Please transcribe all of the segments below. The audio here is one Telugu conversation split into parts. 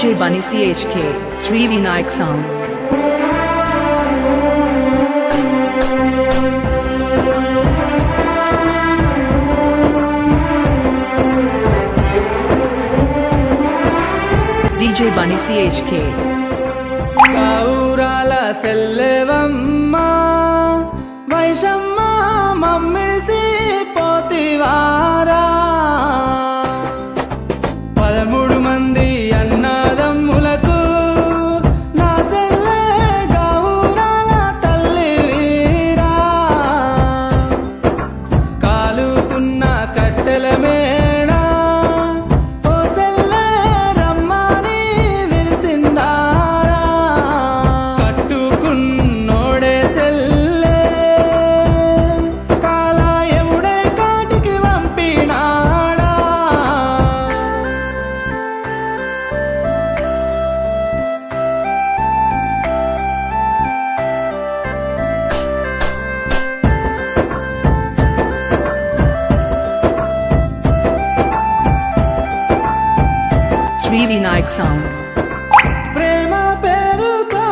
DJ Bunny CHK, Sri Vinayak Sounds. DJ Bunny CHK. Kaurala Sellevamma Vaishamma Mammidisi Potivara 13 మంది అన్నదమ్ములకు నా సెల్లె గౌరాల తల్లి వీరా కాలుతున్న కట్టెల మేడ ఓ సెల్లె రమ్మని విలిసిందారా కట్టుకున్నోడే సెల్లె కాలాయముడే కాటికి పంపినాడా Sri Vinayak Sounds. ప్రేమ పేరుతో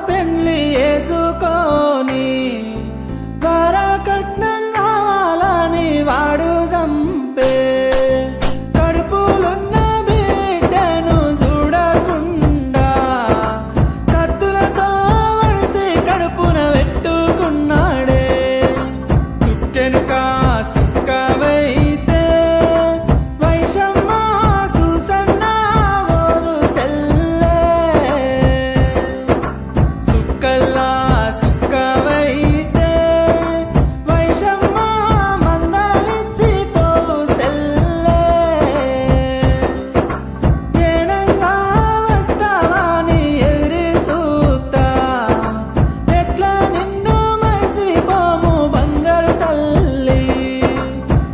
పెళ్లి చేసుకొని వరకట్నం కావాలని వాడు చంపే కడుపులున్న బిడ్డను చూడకుండా కత్తులతో వడిసి కడుపున పెట్టుకున్నాడే చుక్కెనుక సుక్కవైతే వైషమ్మ సుసన్న ఓదు సెల్లె సుక్కల్లా సుక్కవైతే వైషమ్మ మందలించి పోవు సెల్లె ఏనంగా వస్తావాని ఎదురు చూస్తా ఎట్లా నిన్ను మరిసిపోము బంగారు తల్లి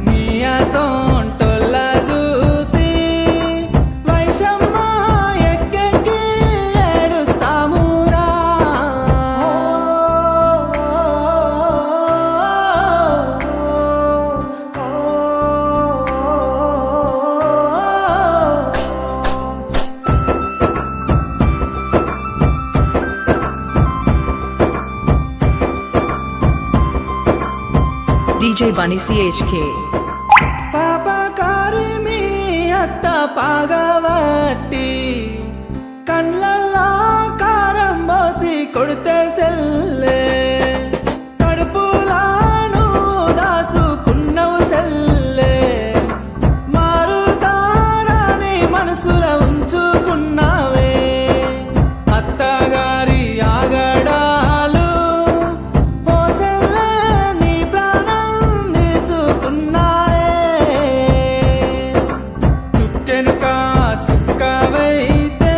నీ అసొంటోళ్ళ చూసి వైషమ్మ ఎక్కెక్కి ఏడుస్తామురా DJ Bunny CHK. పాపకారి మీ అత్త పాగవట్టి కళ్ళల్లో కారం పోసి కొడితే సెల్లే కడుపులా నువ్వు దాసుకున్నవు సెల్లే మారుతారని మనసులో ఉంచుకున్నావే అత్తగారి ఆగడాలు ఓ సెల్లే నీ ప్రాణం తీసుకున్నారే చుక్కెనుక సుక్కవైతే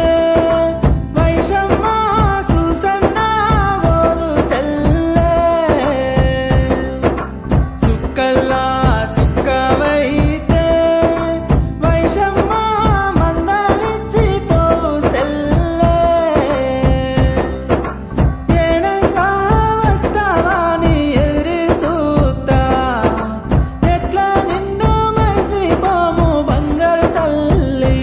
వైషమ్మ సుసన్న ఓదు సెల్లె సుక్కల్లా సుక్కవైతే వైషమ్మ మందలించి పోవు సెల్లె ఏనంగా వస్తావాని ఎదురు చూస్తా ఎట్లా నిన్ను మరిసిపోము బంగారు తల్లి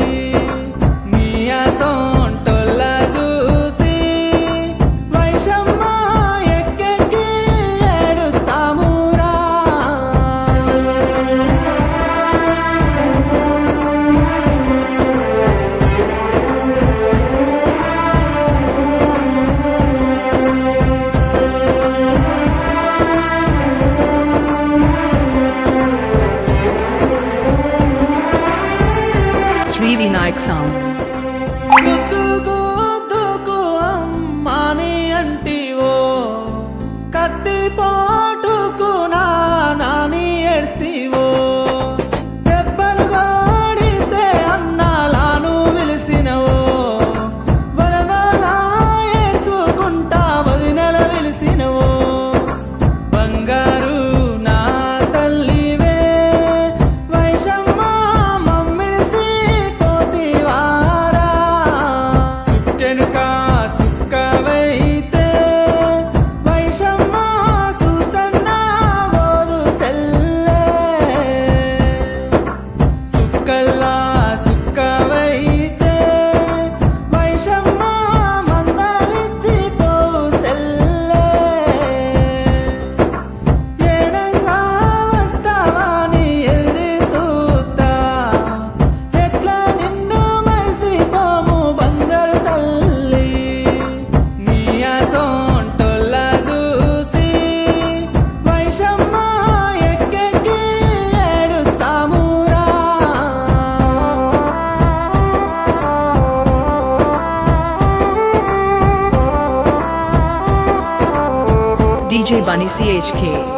నీ అసొంటోళ్ళ చూసి వైషమ్మ ఎక్కెక్కి ఏడుస్తామురా Sri Vinayak Sounds. గుద్దుకు అమ్మాని అంటివో కత్తి పోటుకు నాని ఏడ్స్తివో దెబ్బలు కొడితే అన్నాలాను విలిసినవో వలవలా ఏడ్చుకుంటా వదినెల విలిసినవో బంగారు నా తల్లివే వైషమ్మ మమ్మిడిసి పోతివారా Bunny CHK